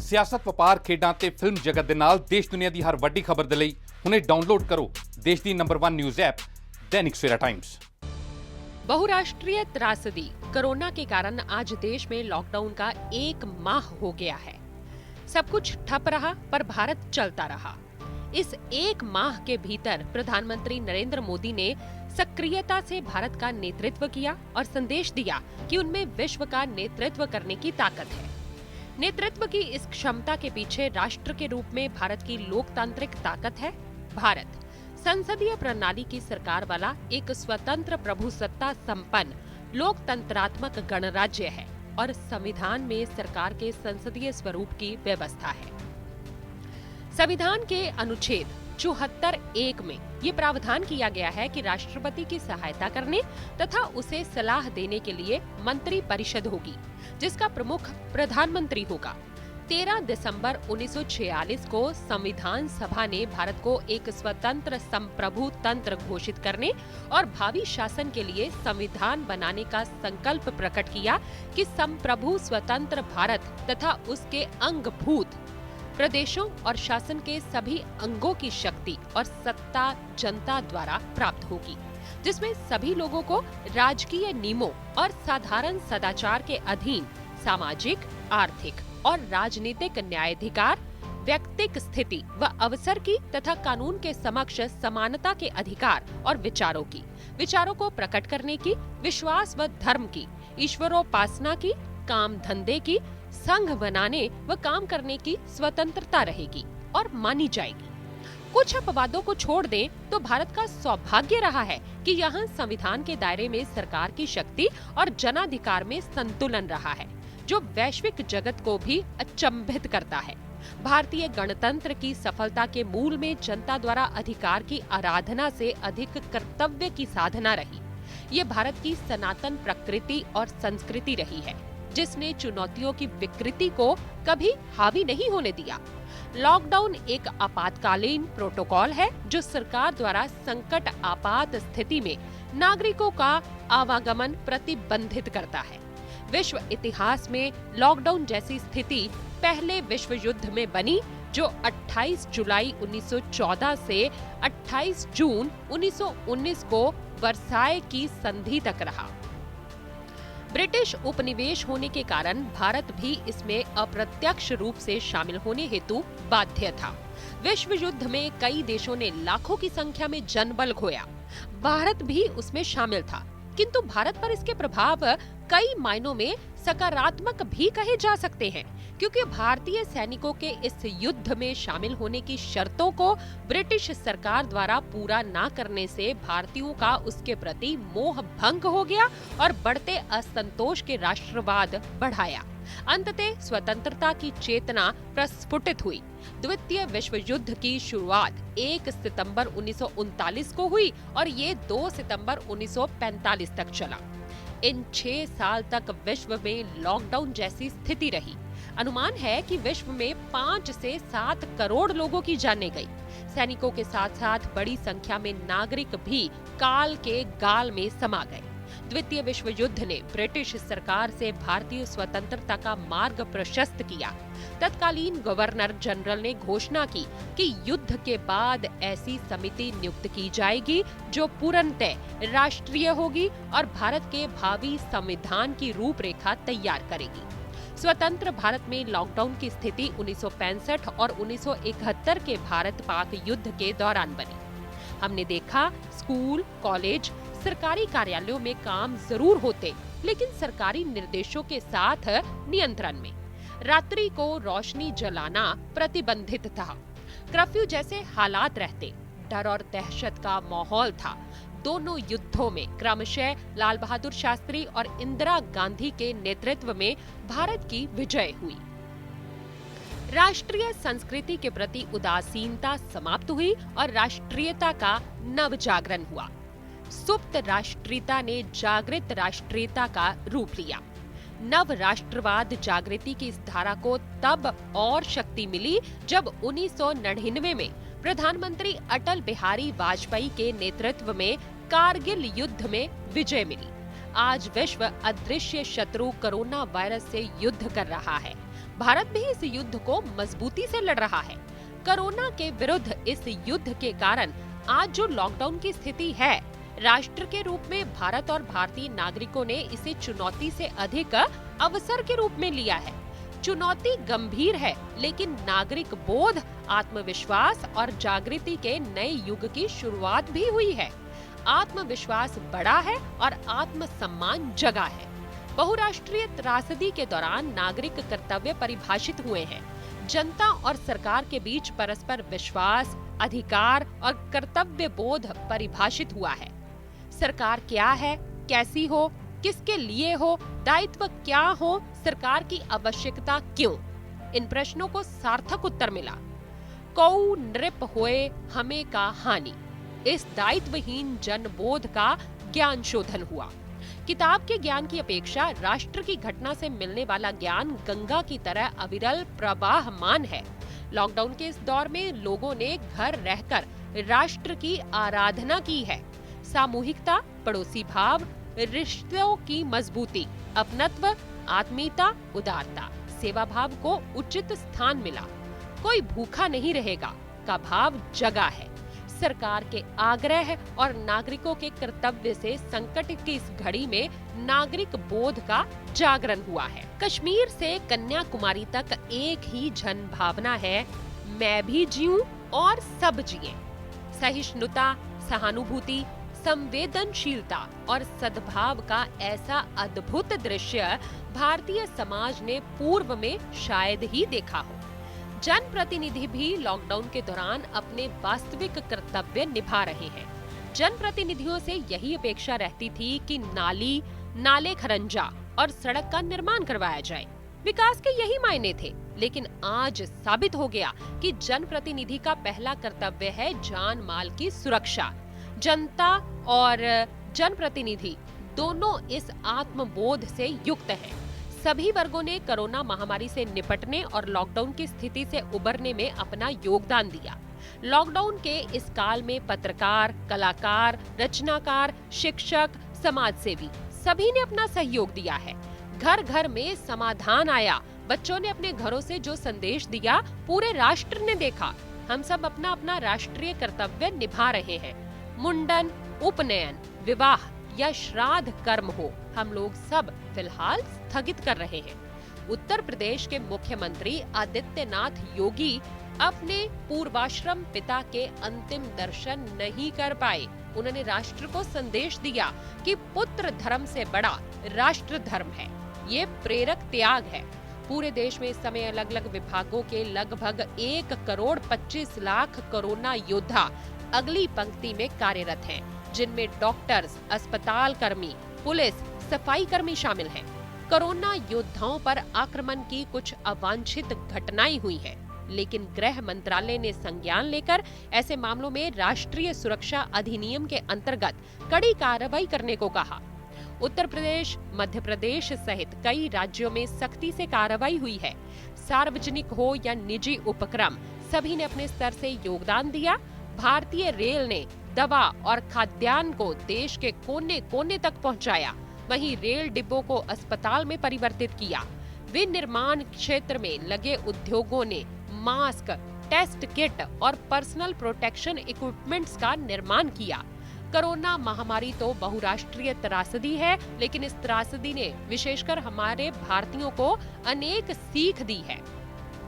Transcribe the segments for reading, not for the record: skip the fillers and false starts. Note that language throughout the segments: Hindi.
ਸਿਆਸਤ, ਵਪਾਰ, ਖੇਡਾਂ ਤੇ ਫਿਲਮ ਜਗਤ ਦੇ ਨਾਲ ਦੇਸ਼ ਦੁਨੀਆ ਦੀ ਹਰ ਵੱਡੀ ਖਬਰ ਦੇ ਲਈ ਹੁਣੇ डाउनलोड करो देश की number 1 news app Dainik Savera times. बहुराष्ट्रीय त्रासदी कोरोना के कारण आज देश में लॉकडाउन का 1 माह हो गया है। सब कुछ ठप रहा पर भारत चलता रहा। इस 1 माह के भीतर प्रधानमंत्री नरेंद्र मोदी ने सक्रियता से भारत का नेतृत्व किया और संदेश दिया कि उनमें विश्व का नेतृत्व करने की ताकत है। नेतृत्व की इस क्षमता के पीछे राष्ट्र के रूप में भारत की लोकतांत्रिक ताकत है। भारत संसदीय प्रणाली की सरकार वाला एक स्वतंत्र प्रभुसत्ता संपन्न लोकतंत्रात्मक गणराज्य है और संविधान में सरकार के संसदीय स्वरूप की व्यवस्था है। संविधान के अनुच्छेद 74(1) में ये प्रावधान किया गया है कि राष्ट्रपति की सहायता करने तथा उसे सलाह देने के लिए मंत्री परिषद होगी, जिसका प्रमुख प्रधानमंत्री होगा। 13 दिसंबर 1946 को संविधान सभा ने भारत को एक स्वतंत्र संप्रभु तंत्र घोषित करने और भावी शासन के लिए संविधान बनाने का संकल्प प्रकट किया कि संप्रभु स्वतंत्र भारत तथा उसके अंगभूत प्रदेशों और शासन के सभी अंगों की शक्ति और सत्ता जनता द्वारा प्राप्त होगी, जिसमें सभी लोगों को राजकीय नियमों और साधारण सदाचार के अधीन सामाजिक, आर्थिक और राजनीतिक न्यायाधिकार, व्यक्तिक स्थिति व अवसर की तथा कानून के समक्ष समानता के अधिकार और विचारों को प्रकट करने की, विश्वास व धर्म की, ईश्वरोपासना की, काम धंधे की, संघ बनाने व काम करने की स्वतंत्रता रहेगी और मानी जाएगी। कुछ अपवादों को छोड़ दें तो भारत का सौभाग्य रहा है कि यहाँ संविधान के दायरे में सरकार की शक्ति और जनाधिकार में संतुलन रहा है, जो वैश्विक जगत को भी अचंभित करता है। भारतीय गणतंत्र की सफलता के मूल में जनता द्वारा अधिकार की आराधना से अधिक कर्तव्य की साधना रही। ये भारत की सनातन प्रकृति और संस्कृति रही है, जिसने चुनौतियों की विकृति को कभी हावी नहीं होने दिया। लॉकडाउन एक आपातकालीन प्रोटोकॉल है जो सरकार द्वारा संकट आपात स्थिति में नागरिकों का आवागमन प्रतिबंधित करता है। विश्व इतिहास में लॉकडाउन जैसी स्थिति पहले विश्व युद्ध में बनी, जो 28 जुलाई 1914 से 28 जून 1919 को वर्साय की संधि तक रहा। ब्रिटिश उपनिवेश होने के कारण भारत भी इसमें अप्रत्यक्ष रूप से शामिल होने हेतु बाध्य था। विश्व युद्ध में कई देशों ने लाखों की संख्या में जनबल खोया। भारत भी उसमें शामिल था, किंतु भारत पर इसके प्रभाव कई मायनों में सकारात्मक भी कहे जा सकते हैं, क्योंकि भारतीय सैनिकों के इस युद्ध में शामिल होने की शर्तों को ब्रिटिश सरकार द्वारा पूरा न करने से भारतीयों का उसके प्रति मोह भंग हो गया और बढ़ते असंतोष के राष्ट्रवाद बढ़ाया। अंततः स्वतंत्रता की चेतना प्रस्फुटित हुई। द्वितीय विश्व युद्ध की शुरुआत 1 सितंबर 1939 को हुई और ये 2 सितंबर 1945 तक चला। इन 6 साल तक विश्व में लॉकडाउन जैसी स्थिति रही। अनुमान है कि विश्व में 5 से 7 करोड़ लोगों की जानें गई। सैनिकों के साथ साथ बड़ी संख्या में नागरिक भी काल के गाल में समा गए। द्वितीय विश्व युद्ध ने ब्रिटिश सरकार से भारतीय स्वतंत्रता का मार्ग प्रशस्त किया। तत्कालीन गवर्नर जनरल ने घोषणा की कि युद्ध के बाद ऐसी समिति नियुक्त की जाएगी जो पूर्णतः राष्ट्रीय होगी और भारत के भावी संविधान की रूपरेखा तैयार करेगी। स्वतंत्र भारत में लॉकडाउन की स्थिति 1965 और 1971 के भारत पाक युद्ध के दौरान बनी। हमने देखा स्कूल, कॉलेज, सरकारी कार्यालयों में काम जरूर होते, लेकिन सरकारी निर्देशों के साथ नियंत्रण में। रात्रि को रोशनी जलाना प्रतिबंधित था। कर्फ्यू जैसे हालात रहते, डर और दहशत का माहौल था। दोनों युद्धों में क्रमशः लाल बहादुर शास्त्री और इंदिरा गांधी के नेतृत्व में भारत की विजय हुई। राष्ट्रीय संस्कृति के प्रति उदासीनता समाप्त हुई और राष्ट्रीयता का नव जागरण हुआ। सुप्त राष्ट्रीयता ने जागृत राष्ट्रीयता का रूप लिया। नव राष्ट्रवाद जागृति की इस धारा को तब और शक्ति मिली जब 1999 में प्रधानमंत्री अटल बिहारी वाजपेयी के नेतृत्व में कारगिल युद्ध में विजय मिली। आज विश्व अदृश्य शत्रु कोरोना वायरस से युद्ध कर रहा है। भारत भी इस युद्ध को मजबूती से लड़ रहा है। कोरोना के विरुद्ध इस युद्ध के कारण आज जो लॉकडाउन की स्थिति है, राष्ट्र के रूप में भारत और भारतीय नागरिकों ने इसे चुनौती से अधिक अवसर के रूप में लिया है। चुनौती गंभीर है, लेकिन नागरिक बोध, आत्मविश्वास और जागृति के नए युग की शुरुआत भी हुई है। आत्मविश्वास बढ़ा है और आत्मसम्मान जगा है। बहुराष्ट्रीय त्रासदी के दौरान नागरिक कर्तव्य परिभाषित हुए हैं। जनता और सरकार के बीच परस्पर विश्वास, अधिकार और कर्तव्य बोध परिभाषित हुआ है। सरकार क्या है, कैसी हो, किसके लिए हो, दायित्व क्या हो, सरकार की आवश्यकता क्यों, इन प्रश्नों को सार्थक उत्तर मिला। कौ नृप होए हमें का हानि, इस दायित्वहीन जनबोध का ज्ञान शोधन हुआ। किताब के ज्ञान की अपेक्षा राष्ट्र की घटना से मिलने वाला ज्ञान गंगा की तरह अविरल प्रवाहमान है। लॉकडाउन के इस दौर में लोगों ने घर रहकर राष्ट्र की आराधना की है। सामूहिकता, पड़ोसी भाव, रिश्तों की मजबूती, अपनत्व, आत्मीयता, उदारता, सेवा भाव को उचित स्थान मिला। कोई भूखा नहीं रहेगा का भाव जगा है। सरकार के आग्रह और नागरिकों के कर्तव्य से संकट की इस घड़ी में नागरिक बोध का जागरण हुआ है। कश्मीर से कन्याकुमारी तक एक ही जन भावना है, मैं भी जीऊं और सब जिए। सहिष्णुता, सहानुभूति, संवेदनशीलता और सद्भाव का ऐसा अद्भुत दृश्य भारतीय समाज ने पूर्व में शायद ही देखा हो। जनप्रतिनिधि भी लॉकडाउन के दौरान अपने वास्तविक कर्तव्य निभा रहे हैं। जनप्रतिनिधियों से यही अपेक्षा रहती थी कि नाली, नाले खरंजा और सड़क का निर्माण करवाया जाए। विकास के यही मायने थे, लेकिन आज साबित हो गया कि जनप्रतिनिधि का पहला कर्तव्य है जान माल की सुरक्षा। जनता और जनप्रतिनिधि दोनों इस आत्मबोध से युक्त हैं। सभी वर्गों ने कोरोना महामारी से निपटने और लॉकडाउन की स्थिति से उबरने में अपना योगदान दिया। लॉकडाउन के इस काल में पत्रकार, कलाकार, रचनाकार, शिक्षक, समाजसेवी सभी ने अपना सहयोग दिया है। घर घर में समाधान आया। बच्चों ने अपने घरों से जो संदेश दिया, पूरे राष्ट्र ने देखा। हम सब अपना अपना राष्ट्रीय कर्तव्य निभा रहे हैं। मुंडन, उपनयन, विवाह या श्राद्ध कर्म हो, हम लोग सब फिलहाल स्थगित कर रहे हैं। उत्तर प्रदेश के मुख्यमंत्री आदित्यनाथ योगी अपने पूर्वाश्रम पिता के अंतिम दर्शन नहीं कर पाए। उन्होंने राष्ट्र को संदेश दिया कि पुत्र धर्म से बड़ा राष्ट्र धर्म है। ये प्रेरक त्याग है। पूरे देश में इस समय अलग अलग विभागों के लगभग 1,25,00,000 कोरोना योद्धा अगली पंक्ति में कार्यरत हैं, जिनमें डॉक्टर्स, अस्पताल कर्मी, पुलिस, सफाई कर्मी शामिल हैं। कोरोना योद्धाओं पर आक्रमण की कुछ अवांछित घटनाएं हुई हैं, लेकिन गृह मंत्रालय ने संज्ञान लेकर ऐसे मामलों में राष्ट्रीय सुरक्षा अधिनियम के अंतर्गत कड़ी कार्रवाई करने को कहा। उत्तर प्रदेश, मध्य प्रदेश सहित कई राज्यों में सख्ती से कार्रवाई हुई है। सार्वजनिक हो या निजी उपक्रम, सभी ने अपने स्तर से योगदान दिया। भारतीय रेल ने दवा और खाद्यान्न को देश के कोने कोने तक पहुंचाया। वहीं रेल डिब्बों को अस्पताल में परिवर्तित किया। विनिर्माण क्षेत्र में लगे उद्योगों ने मास्क, टेस्ट किट और पर्सनल प्रोटेक्शन इक्विपमेंट्स का निर्माण किया। कोरोना महामारी तो बहुराष्ट्रीय त्रासदी है, लेकिन इस त्रासदी ने विशेषकर हमारे भारतीयों को अनेक सीख दी है।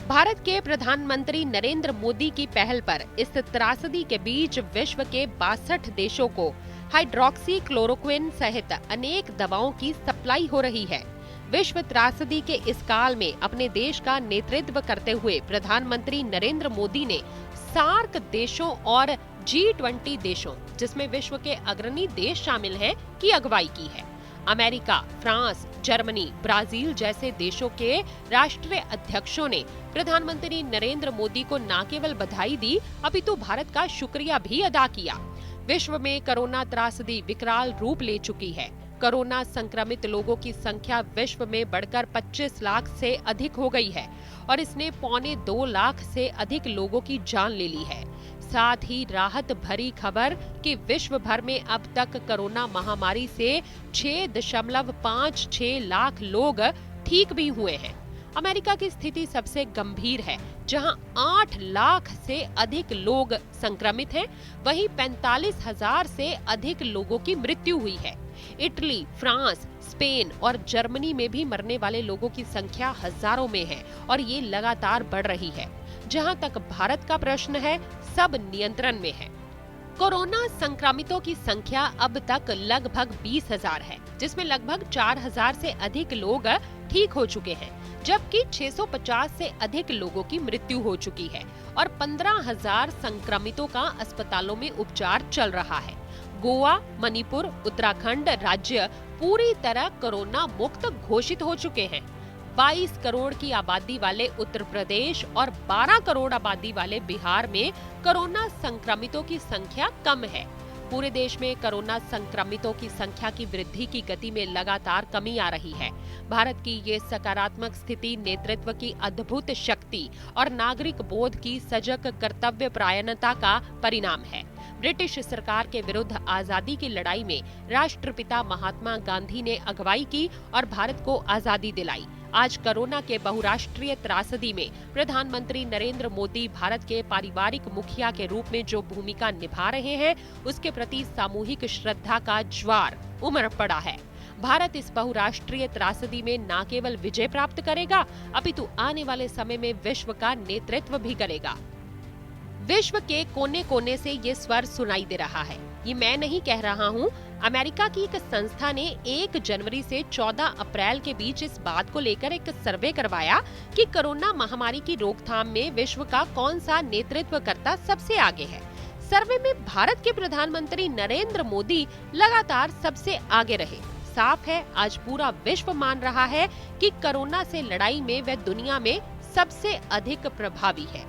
भारत के प्रधानमंत्री नरेंद्र मोदी की पहल पर इस त्रासदी के बीच विश्व के 62 देशों को हाइड्रोक्सी क्लोरोक्विन सहित अनेक दवाओं की सप्लाई हो रही है। विश्व त्रासदी के इस काल में अपने देश का नेतृत्व करते हुए प्रधानमंत्री नरेंद्र मोदी ने सार्क देशों और G20 देशों, जिसमें विश्व के अग्रणी देश शामिल हैं, की अगुवाई की है। अमेरिका, फ्रांस, जर्मनी, ब्राजील जैसे देशों के राष्ट्रीय अध्यक्षों ने प्रधानमंत्री नरेंद्र मोदी को न केवल बधाई दी, अपितु भारत का शुक्रिया भी अदा किया। विश्व में कोरोना त्रासदी विकराल रूप ले चुकी है। कोरोना संक्रमित लोगों की संख्या विश्व में बढ़कर 25 लाख से अधिक हो गई है और इसने 1.25 लाख से अधिक लोगों की जान ले ली है। साथ ही राहत भरी खबर कि विश्व भर में अब तक कोरोना महामारी से 6.56 लाख लोग ठीक भी हुए हैं। अमेरिका की स्थिति सबसे गंभीर है, जहां 8 लाख से अधिक लोग संक्रमित हैं, वहीं 45,000 से अधिक लोगों की मृत्यु हुई है। इटली, फ्रांस, स्पेन और जर्मनी में भी मरने वाले लोगों की संख्या हजारों में है और ये लगातार बढ़ रही है। जहां तक भारत का प्रश्न है, सब नियंत्रण में है। कोरोना संक्रमितों की संख्या अब तक लगभग 20,000 है, जिसमें लगभग 4,000 से अधिक लोग ठीक हो चुके हैं, जबकि 650 से अधिक लोगों की मृत्यु हो चुकी है और 15,000 संक्रमितों का अस्पतालों में उपचार चल रहा है। गोवा, मणिपुर, उत्तराखंड राज्य पूरी तरह कोरोना मुक्त घोषित हो चुके हैं। 22 करोड़ की आबादी वाले उत्तर प्रदेश और 12 करोड़ आबादी वाले बिहार में कोरोना संक्रमितों की संख्या कम है। पूरे देश में कोरोना संक्रमितों की संख्या की वृद्धि की गति में लगातार कमी आ रही है। भारत की ये सकारात्मक स्थिति नेतृत्व की अद्भुत शक्ति और नागरिक बोध की सजग कर्तव्यपरायणता का परिणाम है। ब्रिटिश सरकार के विरुद्ध आजादी की लड़ाई में राष्ट्रपिता महात्मा गांधी ने अगुवाई की और भारत को आजादी दिलाई। आज कोरोना के बहुराष्ट्रीय त्रासदी में प्रधानमंत्री नरेंद्र मोदी भारत के पारिवारिक मुखिया के रूप में जो भूमिका निभा रहे हैं, उसके प्रति सामूहिक श्रद्धा का ज्वार उमड़ पड़ा है। भारत इस बहुराष्ट्रीय त्रासदी में न केवल विजय प्राप्त करेगा, अपितु आने वाले समय में विश्व का नेतृत्व भी करेगा। विश्व के कोने कोने से ये स्वर सुनाई दे रहा है। ये मैं नहीं कह रहा हूँ। अमेरिका की एक संस्था ने 1 जनवरी से 14 अप्रैल के बीच इस बात को लेकर एक सर्वे करवाया कि कोरोना महामारी की रोकथाम में विश्व का कौन सा नेतृत्वकर्ता सबसे आगे है। सर्वे में भारत के प्रधानमंत्री नरेंद्र मोदी लगातार सबसे आगे रहे। साफ है, आज पूरा विश्व मान रहा है कि कोरोना से लड़ाई में वह दुनिया में सबसे अधिक प्रभावी है।